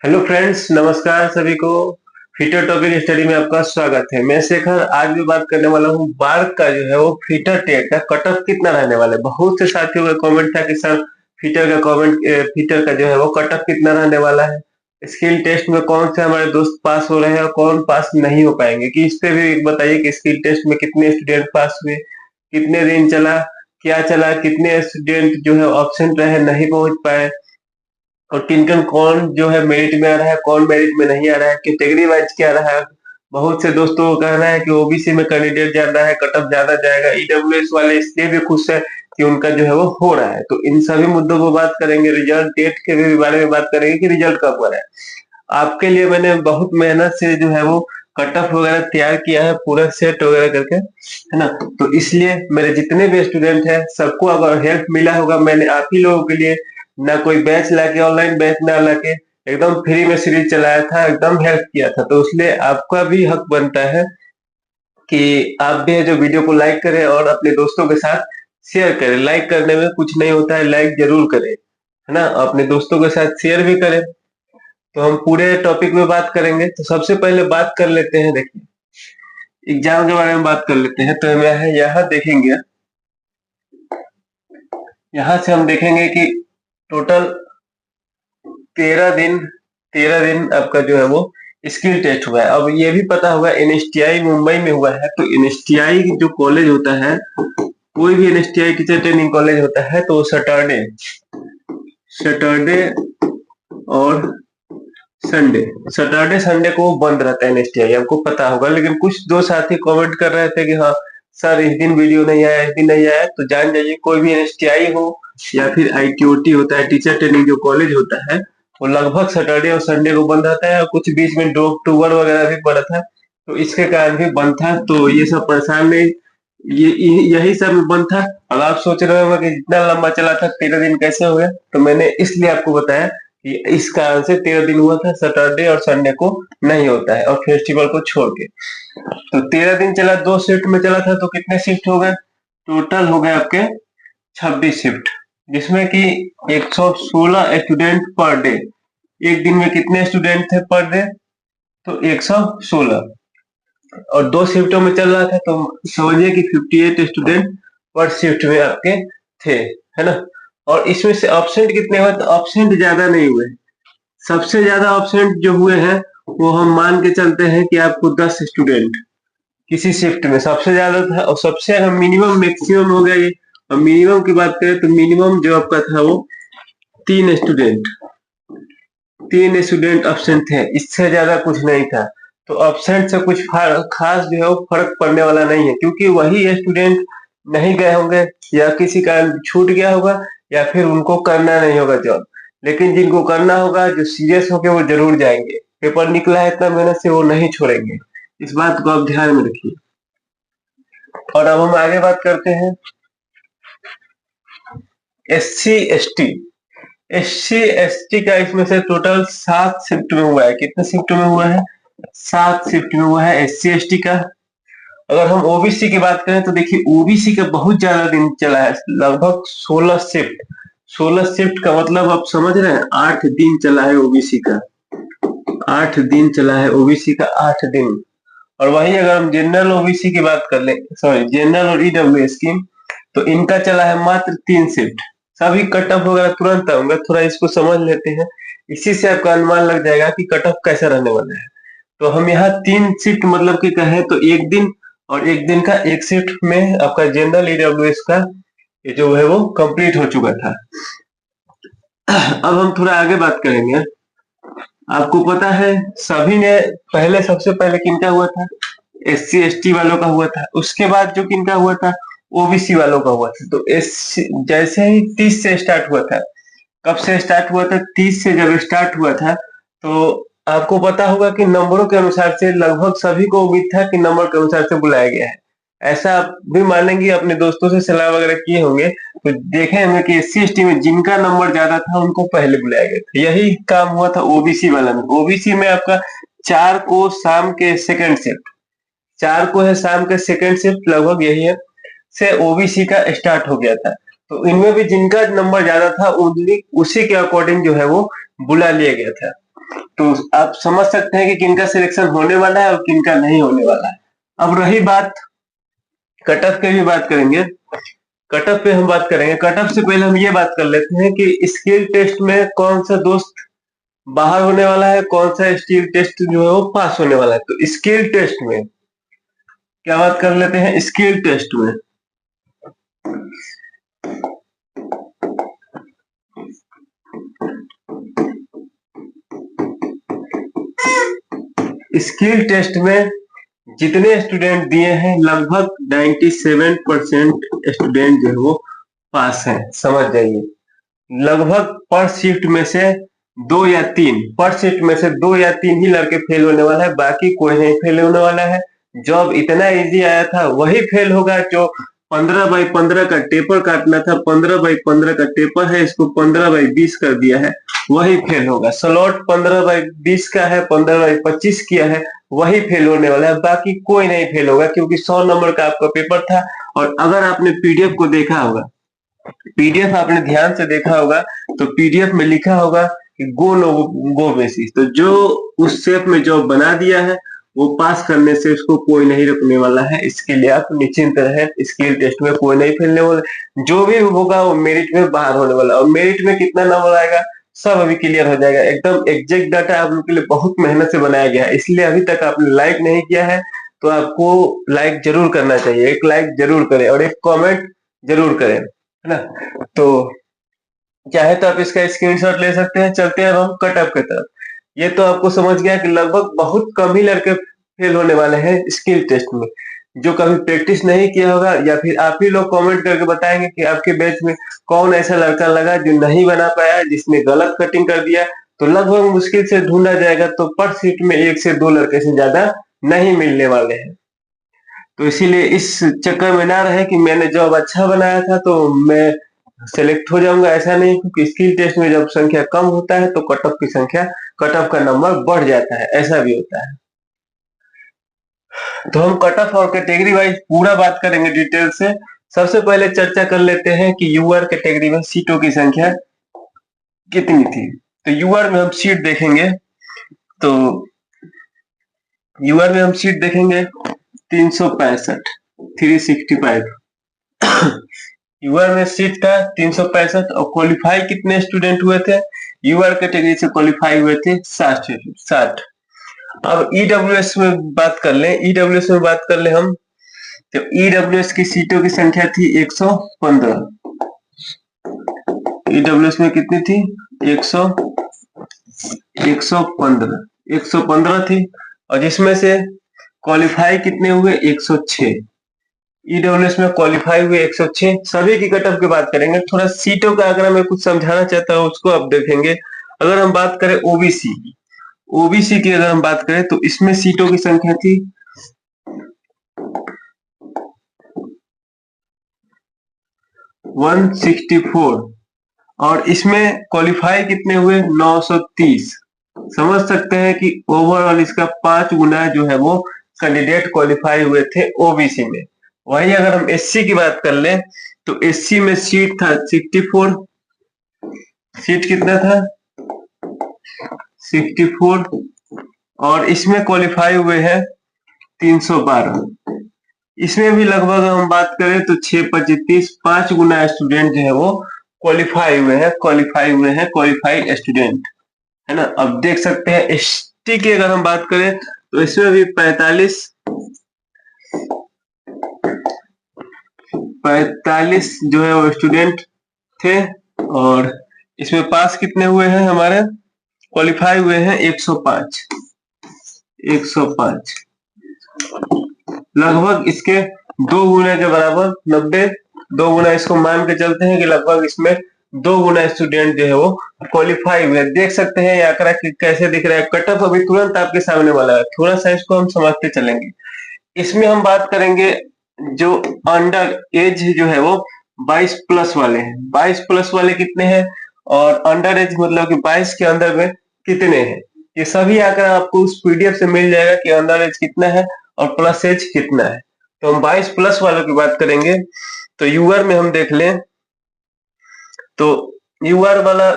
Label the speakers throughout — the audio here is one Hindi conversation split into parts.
Speaker 1: हेलो फ्रेंड्स, नमस्कार सभी को। फीटर टॉपिक स्टडी में आपका स्वागत है। मैं शेखर आज भी बात करने वाला हूँ बार्क का जो है वो फीटर टेट का कट ऑफ कितना रहने वाला है। बहुत से साथियों का कमेंट था कि सर फीटर का जो है वो कट ऑफ कितना रहने वाला है, स्किल टेस्ट में कौन से हमारे दोस्त पास हो रहे हैं और कौन पास नहीं हो पाएंगे। कि इस पे भी बताइए कि स्किल टेस्ट में कितने स्टूडेंट पास हुए, कितने दिन चला, क्या चला, कितने स्टूडेंट जो है ऑप्शन रहे नहीं पहुंच पाए, और किन किन कौन जो है मेरिट में आ रहा है, कौन मेरिट में नहीं आ रहा है, कैटेगरी वाइज क्या रहा है। बहुत से दोस्तों को कहना है कि ओबीसी में कैंडिडेट ज्यादा है, कट ऑफ ज्यादा जाएगा। ईडब्ल्यूएस वाले इसलिए भी खुश है कि उनका जो है वो हो रहा है। तो इन सभी मुद्दों को बात करेंगे, रिजल्ट डेट के भी बारे में बात करेंगे कि रिजल्ट कब हो रहा है। आपके लिए मैंने बहुत मेहनत से जो है वो कट ऑफ वगैरह तैयार किया है, पूरा सेट वगैरह करके, है ना। तो इसलिए मेरे जितने भी स्टूडेंट हैं सबको अगर हेल्प मिला होगा, मैंने आप ही लोगों के लिए ना कोई बैच लाके, ऑनलाइन बैच ना लाके, एकदम फ्री में सीरीज चलाया था, एकदम हेल्प किया था। तो इसलिए आपका भी हक बनता है कि आप भी जो वीडियो को लाइक करें और अपने दोस्तों के साथ शेयर करें। लाइक करने में कुछ नहीं होता है, लाइक जरूर करें, है ना। अपने दोस्तों के साथ शेयर भी करें। तो हम पूरे टॉपिक में बात करेंगे। तो सबसे पहले बात कर लेते हैं, देखिए एग्जाम के बारे में बात कर लेते हैं। तो मैं यहाँ देखेंगे, यहाँ से हम देखेंगे कि टोटल 13 दिन 13 दिन आपका जो है वो स्किल टेस्ट हुआ है। अब ये भी पता होगा एनएसटीआई मुंबई में हुआ है। तो एनएसटीआई जो कॉलेज होता है, कोई भी एनएसटीआई टीचर ट्रेनिंग कॉलेज होता है, तो सैटरडे सैटरडे और सैटरडे संडे को बंद रहता है एनएसटीआई, आपको पता होगा। लेकिन कुछ दो साथी कमेंट कर रहे थे कि हाँ सर इस दिन वीडियो नहीं आया, इस दिन नहीं आया। तो जान जाइए, कोई भी एनएसटीआई हो या फिर आईटीओटी होता है, टीचर ट्रेनिंग जो कॉलेज होता है, वो लगभग सैटरडे और संडे को बंद रहता है। और कुछ बीच में 2 अक्टूबर वगैरह भी पड़ा था, तो इसके कारण भी बंद था। तो ये सब परेशान नहीं, यही सब बंद था। अब आप सोच रहे होंगे कि इतना लंबा चला था, 13 दिन कैसे हो गया। तो मैंने इसलिए आपको बताया कि इस कारण से 13 दिन हुआ था, सैटरडे और संडे को नहीं होता है, और फेस्टिवल को छोड़ के। तो 13 दिन चला, 2 शिफ्ट में चला था। तो कितने शिफ्ट हो गए, टोटल हो गए आपके 26 शिफ्ट, जिसमें कि 116 स्टूडेंट पर डे। एक दिन में कितने स्टूडेंट थे पर डे, तो 116, और 2 शिफ्टों में चल रहा था। तो समझिए कि 58 स्टूडेंट पर शिफ्ट में आपके थे, है ना। और इसमें से ऑब्सेंट कितने हुए, तो ऑब्सेंट ज्यादा नहीं हुए। सबसे ज्यादा ऑब्सेंट जो हुए हैं वो हम मान के चलते हैं कि आपको 10 स्टूडेंट किसी शिफ्ट में सबसे ज्यादा था। और सबसे अगर मिनिमम मैक्सिमम हो गया ये, और मिनिमम की बात करें तो मिनिमम जो आपका था वो 3 स्टूडेंट, 3 स्टूडेंट एब्सेंट थे, इससे ज्यादा कुछ नहीं था। तो एब्सेंट से कुछ खास जो है वो फर्क पड़ने वाला नहीं है, क्योंकि वही स्टूडेंट नहीं गए होंगे, या किसी कारण छूट गया होगा, या फिर उनको करना नहीं होगा जॉब। लेकिन जिनको करना होगा, जो सीरियस होके, वो जरूर जाएंगे। पेपर निकला है इतना मेहनत से, वो नहीं छोड़ेंगे। इस बात को आप ध्यान में रखिए। और अब हम आगे बात करते हैं एससी एसटी। एससी एसटी का इसमें से टोटल 7 शिफ्ट में हुआ है। कितने शिफ्ट में हुआ है, 7 शिफ्ट में हुआ है एससी एसटी का। अगर हम ओबीसी की बात करें तो देखिए ओबीसी का बहुत ज्यादा दिन चला है, लगभग 16 शिफ्ट। 16 शिफ्ट का मतलब आप समझ रहे हैं, 8 दिन चला है ओबीसी का। 8 दिन चला है ओबीसी का, 8 दिन। और वही अगर हम जनरल ओबीसी की बात कर ले, सॉरी जनरल और ईडब्ल्यूएस की, तो इनका चला है मात्र 3 शिफ्ट। सभी कट ऑफ वगैरह तुरंत आऊंगा, थोड़ा इसको समझ लेते हैं। इसी से आपका अनुमान लग जाएगा कि कट ऑफ कैसा रहने वाला है। तो हम यहाँ 3 शिफ्ट मतलब कि कहें तो एक दिन, और एक दिन का एक शिफ्ट में आपका जनरल ईडब्ल्यूएस का ये जो है वो कंप्लीट हो चुका था। अब हम थोड़ा आगे बात करेंगे। आपको पता है सभी ने पहले, सबसे पहले किनका हुआ था, एससी एसटी वालों का हुआ था। उसके बाद जो किनका हुआ था, ओबीसी वालों का हुआ था। तो एस जैसे ही 30 से स्टार्ट हुआ था, कब से स्टार्ट हुआ था, 30 से जब स्टार्ट हुआ था, तो आपको पता होगा कि नंबरों के अनुसार से लगभग सभी को उम्मीद था कि नंबर के अनुसार से बुलाया गया है। ऐसा आप भी मानेंगे, अपने दोस्तों से सलाह वगैरह किए होंगे तो देखे होंगे कि एससी एसटी में जिनका नंबर ज्यादा था उनको पहले बुलाया गया था। यही काम हुआ था ओबीसी वाला में। ओबीसी में आपका 4 को शाम के सेकंड शिफ्ट, 4 को है शाम के सेकंड शिफ्ट, लगभग यही है, से ओबीसी का स्टार्ट हो गया था। तो इनमें भी जिनका नंबर ज्यादा था उसी के अकॉर्डिंग जो है वो बुला लिया गया था। तो आप समझ सकते हैं कि किनका सिलेक्शन होने वाला है और किनका नहीं होने वाला है। अब रही बात कट ऑफ की भी बात करेंगे। कट ऑफ पे हम बात करेंगे। कट ऑफ से पहले हम ये बात कर लेते हैं कि स्किल टेस्ट में कौन सा दोस्त बाहर होने वाला है, कौन सा स्किल टेस्ट जो है वो पास होने वाला है। तो स्किल टेस्ट में क्या बात कर लेते हैं। स्किल टेस्ट में स्किल टेस्ट में जितने स्टूडेंट दिए हैं लगभग 97% स्टूडेंट जो है वो पास हैं। समझ जाइए, लगभग पर शिफ्ट में से 2 या 3, पर शिफ्ट में से 2 या 3 ही लड़के फेल होने वाला है, बाकी कोई नहीं फेल होने वाला है। जॉब इतना इजी आया था वही फेल होगा। जो 15x15 का टेपर काटना था, 15x15 का टेपर है, इसको 15x20 कर दिया है, वही फेल होगा। स्लॉट 15x20 का है, 15x25 किया है, वही फेल होने वाला है, बाकी कोई नहीं फेल होगा, क्योंकि 100 नंबर का आपका पेपर था। और अगर आपने पीडीएफ को देखा होगा, पीडीएफ आपने ध्यान से देखा होगा, तो पीडीएफ में लिखा होगा कि गो नो गो बेसिस। तो जो उस शेप में जॉब बना दिया है वो पास करने से उसको कोई नहीं रुकने वाला है। इसके लिए आप निश्चिंत रहें, स्किल टेस्ट में कोई नहीं फेलने वाला। जो भी होगा वो मेरिट में बाहर होने वाला। और मेरिट में कितना नंबर आएगा सब अभी क्लियर हो जाएगा। एकदम एग्जैक्ट डाटा आप लोग के लिए बहुत मेहनत से बनाया गया है, इसलिए अभी तक आपने लाइक नहीं किया है तो आपको लाइक जरूर करना चाहिए। एक लाइक जरूर करें और एक कॉमेंट जरूर करें, है ना। तो चाहे तो आप इसका स्क्रीनशॉट ले सकते हैं। चलते हैं अब हम कट ऑफ की तरफ। ये तो आपको समझ गया कि लगभग बहुत कम ही लड़के फेल होने वाले हैं स्किल टेस्ट में। जो कभी प्रैक्टिस नहीं किया होगा, या फिर आप ही लोग कमेंट करके बताएंगे कि आपके बैच में कौन ऐसा लड़का लगा जो नहीं बना पाया, जिसने गलत कटिंग कर दिया, तो लगभग मुश्किल से ढूंढा जाएगा। तो पर सीट में 1 से 2 लड़के से ज्यादा नहीं मिलने वाले हैं। तो इसीलिए इस चक्कर में ना रहे कि मैंने जॉब अच्छा बनाया था तो मैं सेलेक्ट हो जाऊंगा, ऐसा नहीं। क्योंकि स्किल टेस्ट में जब संख्या कम होता है तो कट ऑफ की संख्या, कट ऑफ का नंबर बढ़ जाता है, ऐसा भी होता है। तो हम कट ऑफ और कैटेगरी वाइज पूरा बात करेंगे डिटेल से। सबसे पहले चर्चा कर लेते हैं कि यूआर कैटेगरी में सीटों की संख्या कितनी थी। तो यूआर में हम सीट देखेंगे, तो यूआर में हम सीट देखेंगे 365, 365। यूआर में सीट था 365 और क्वालिफाई कितने स्टूडेंट हुए थे। यूआर कैटेगरी से क्वालिफाई हुए थे 60। अब ईडब्ल्यूएस में बात कर ले, ईडब्ल्यूएस में बात कर ले हम। तो ईडब्ल्यूएस की सीटों की संख्या थी 115। ईडब्ल्यूएस में कितनी थी 115 थी। और जिसमें से क्वालिफाई कितने हुए 106। ईडब्ल्यूएस में क्वालिफाई हुए 106। सभी की कट ऑफ की बात करेंगे। थोड़ा सीटों का अगर मैं कुछ समझाना चाहता हूँ उसको आप देखेंगे। अगर हम बात करें ओबीसी, ओबीसी की अगर हम बात करें तो इसमें सीटों की संख्या थी 164 और इसमें क्वालिफाई कितने हुए 930। समझ सकते हैं कि ओवरऑल इसका 5 गुना जो है वो कैंडिडेट क्वालिफाई हुए थे ओबीसी में। वही अगर हम एससी की बात कर ले तो एससी में सीट था 64। सीट कितना था 64 और इसमें क्वालिफाई हुए हैं 312। इसमें भी लगभग हम बात करें तो 6-25, 5 गुना स्टूडेंट जो है वो क्वालिफाई हुए हैं, क्वालिफाइड स्टूडेंट, है ना। अब देख सकते हैं एसटी की अगर हम बात करें तो इसमें भी 45 जो है वो स्टूडेंट थे। और इसमें पास कितने हुए हैं हमारे, क्वालिफाई हुए हैं 105। लगभग इसके 2 गुना के बराबर 90। 2 गुना इसको मान के चलते हैं कि लगभग इसमें 2 गुना स्टूडेंट जो है वो क्वालिफाई हुए। देख सकते हैं ये आंकड़ा कैसे दिख रहा है। कट ऑफ अभी तुरंत आपके सामने वाला है, थोड़ा सा इसको हम समझते चलेंगे। इसमें हम बात करेंगे जो अंडर एज जो है वो 22 प्लस वाले हैं। 22 प्लस वाले कितने हैं और अंडर एज मतलब कि 22 के अंदर में कितने हैं। ये सभी आंकड़ा आपको उस पीडीएफ से मिल जाएगा कि अंडर एज कितना है और प्लस एज कितना है। तो हम 22 प्लस वालों की बात करेंगे। तो यूआर में हम देख लें तो यूआर वाला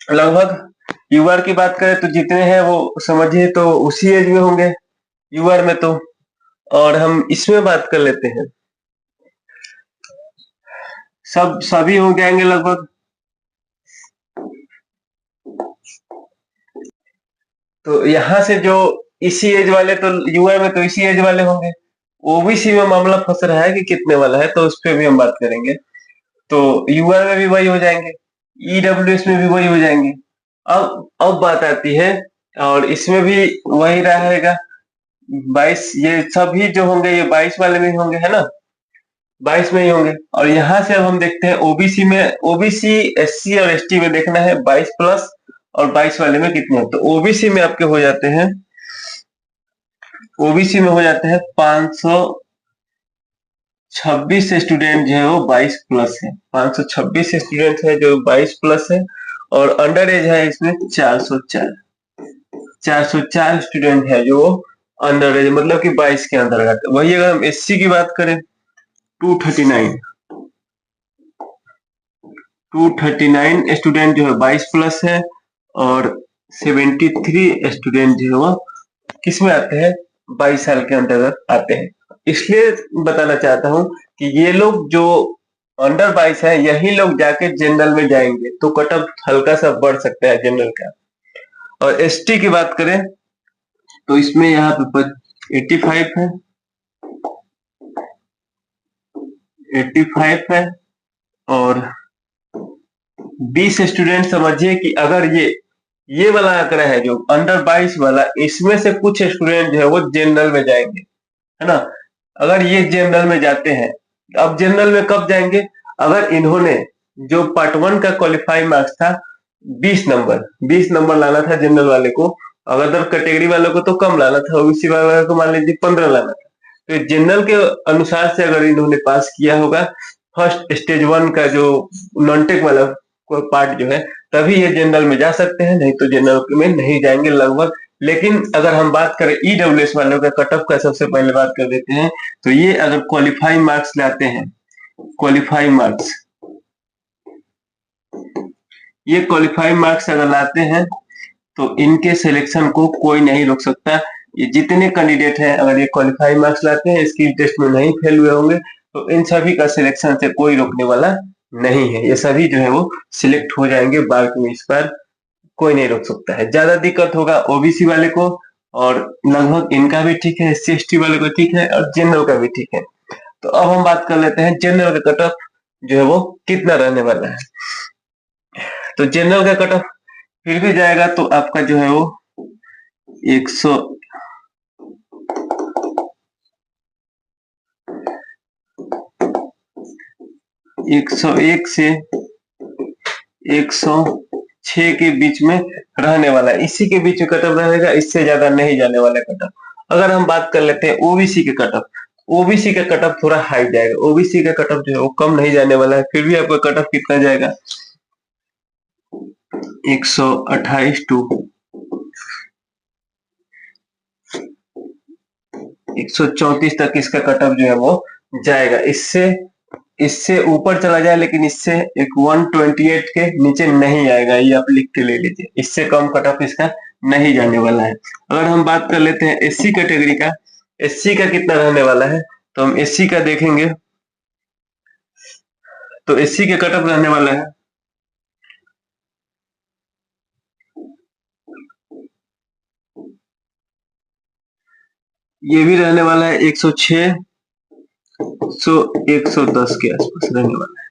Speaker 1: लगभग यूआर की बात करें तो जितने हैं वो समझिए तो उसी एज में होंगे यूआर में तो। और हम इसमें बात कर लेते हैं, सभी हो जाएंगे लगभग। तो यहाँ से जो इसी एज वाले तो यूआर में तो इसी एज वाले होंगे। ओबीसी में मामला फंस रहा है कि कितने वाला है, तो उस पर भी हम बात करेंगे। तो यूआर में भी वही हो जाएंगे, ईडब्ल्यूएस में भी वही हो जाएंगे। अब बात आती है, और इसमें भी वही रहेगा 22। ये सभी जो होंगे ये 22 वाले में ही होंगे, है ना, 22 में ही होंगे। और यहाँ से अब हम देखते हैं ओबीसी में, ओबीसी एससी और एसटी में देखना है 22 प्लस और 22 वाले में कितने हैं। तो ओबीसी में आपके हो जाते हैं, ओबीसी में हो जाते हैं 526 स्टूडेंट जो है वो 22 प्लस है, 526 स्टूडेंट है जो 22 प्लस है। और अंडर एज है इसमें 404 स्टूडेंट है जो अंडर एज, मतलब कि 22 के अंतर्गत। वही अगर हम एससी की बात करें 239 स्टूडेंट जो है 22 प्लस है, और 73 स्टूडेंट जो है वो किस में आते हैं, 22 साल के अंतर्गत आते हैं। इसलिए बताना चाहता हूं कि ये लोग जो अंडर 22 है यही लोग जाके जनरल में जाएंगे, तो कट ऑफ हल्का सा बढ़ सकता है जनरल का। और एसटी की बात करें तो इसमें यहाँ पे 85 है, 85 है। और 20 स्टूडेंट समझिए कि अगर ये वाला आंकड़ा है जो अंडर 22 वाला, इसमें से कुछ स्टूडेंट जो है वो जनरल में जाएंगे, है ना। अगर ये जनरल में जाते हैं, अब जनरल में कब जाएंगे, अगर इन्होंने जो पार्ट 1 का क्वालिफाई मार्क्स था 20 नंबर लाना था जनरल वाले को, अगर कैटेगरी वालों को तो कम लाना था, ओबीसी वाले को मान लीजिए 15 लाना था। तो जनरल के अनुसार से अगर इन्होंने पास किया होगा फर्स्ट स्टेज 1 का जो नॉन टेक वाला पार्ट जो है, तभी ये जनरल में जा सकते हैं, नहीं तो जनरल में नहीं जाएंगे लगभग। लेकिन अगर हम बात करें ईडब्ल्यूएस वालों का कट ऑफ का, सबसे पहले बात कर देते हैं। तो ये अगर क्वालिफाइंग मार्क्स लाते हैं, क्वालिफाइंग मार्क्स, ये क्वालिफाइंग मार्क्स अगर लाते हैं तो इनके सिलेक्शन को कोई नहीं रोक सकता। ये जितने कैंडिडेट हैं अगर ये क्वालिफाइंग मार्क्स लाते हैं, स्किल टेस्ट में नहीं फेल हुए होंगे, तो इन सभी का सिलेक्शन से कोई रोकने वाला नहीं है। ये सभी जो है वो सिलेक्ट हो जाएंगे बार में, इस बार कोई नहीं रोक सकता है। ज्यादा दिक्कत होगा ओबीसी वाले को, और लगभग इनका भी ठीक है, एससी एसटी वाले को ठीक है, और जनरल का भी ठीक है। तो अब हम बात कर लेते हैं जनरल का कट ऑफ जो है वो कितना रहने वाला है। तो जनरल का कट ऑफ फिर भी जाएगा तो आपका जो है वो 101 से 106 के बीच में रहने वाला है, इसी के बीच में कट ऑफ रहेगा, इससे ज्यादा नहीं जाने वाला कट ऑफ। अगर हम बात कर लेते हैं ओबीसी के कट ऑफ, ओबीसी का कट ऑफ थोड़ा हाई जाएगा, ओबीसी का कट ऑफ जो है वो कम नहीं जाने वाला है। फिर भी आपका कट ऑफ कितना जाएगा, 128 टू 134 तक इसका कट ऑफ जो है वो जाएगा। इससे ऊपर चला जाए, लेकिन इससे एक 128 के नीचे नहीं आएगा, ये आप लिख के ले लीजिए। इससे कम कट ऑफ इसका नहीं जाने वाला है। अगर हम बात कर लेते हैं एससी कैटेगरी का, एससी का कितना रहने वाला है, तो हम एससी का देखेंगे। तो एससी का कट ऑफ रहने वाला है, ये भी रहने वाला है 106 110 के आसपास रहने वाला है।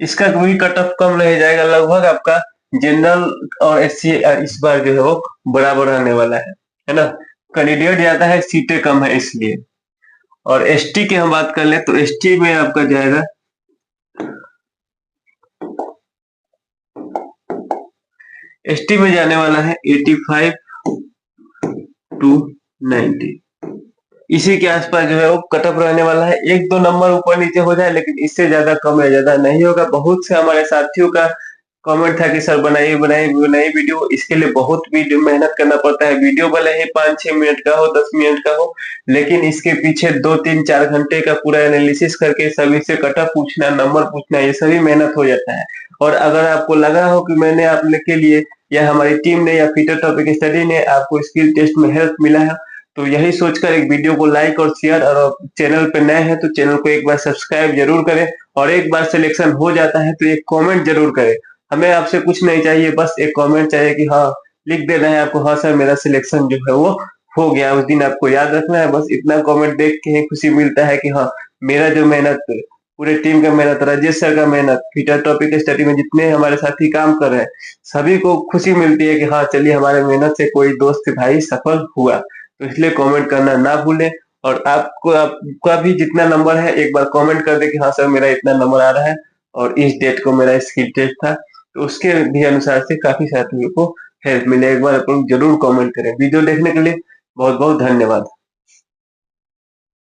Speaker 1: इसका कोई कट ऑफ कम नहीं जाएगा, लगभग आपका जनरल और एससी इस बार जो है वो बराबर रहने वाला है ना। कैंडिडेट ज्यादा है, सीटें कम है इसलिए। और एसटी की हम बात कर ले तो एसटी में आपका जाएगा एसटी में जाने वाला है 85 टू 90, इसी के आसपास जो है वो कट ऑफ रहने वाला है। 1-2 नंबर ऊपर नीचे हो जाए, लेकिन इससे ज्यादा कम या ज्यादा नहीं होगा। बहुत से हमारे साथियों का कमेंट था कि सर बनाइए बनाइए बनाइए वीडियो, इसके लिए बहुत वीडियो मेहनत करना पड़ता है। वीडियो भले ही 5-6 मिनट का हो, 10 मिनट का हो, लेकिन इसके पीछे 2-3-4 घंटे का पूरा एनालिसिस करके सभी से कट ऑफ पूछना, नंबर पूछना, ये सभी मेहनत हो जाता है। और अगर आपको लगा हो कि मैंने आप के लिए या हमारी टीम ने या फिटर टॉपिक स्टडी ने आपको स्किल टेस्ट में हेल्प मिला है, तो यही सोचकर एक वीडियो को लाइक और शेयर, और चैनल पे नए हैं तो चैनल को एक बार सब्सक्राइब जरूर करें, और एक बार सिलेक्शन हो जाता है तो एक कमेंट जरूर करें। हमें आपसे कुछ नहीं चाहिए, बस एक कमेंट चाहिए कि हाँ, लिख देना है आपको, हाँ सर मेरा सिलेक्शन जो है वो हो गया। उस दिन आपको याद रखना है, बस इतना कमेंट देख के ही खुशी मिलता है कि हाँ, मेरा जो मेहनत, पूरे टीम का मेहनत, राजेश सर का मेहनत, फिटर टॉपिक स्टडी में जितने हमारे साथी काम कर रहे हैं, सभी को खुशी मिलती है कि हाँ चलिए हमारे मेहनत से कोई दोस्त भाई सफल हुआ। तो इसलिए कमेंट करना ना भूलें, और आपको आपका भी जितना नंबर है एक बार कमेंट कर दे कि हाँ सर मेरा इतना नंबर आ रहा है और इस डेट को मेरा स्किल टेस्ट था, तो उसके भी अनुसार से काफी साथियों को हेल्प मिले। एक बार अपन जरूर कमेंट करें। वीडियो देखने के लिए बहुत बहुत धन्यवाद।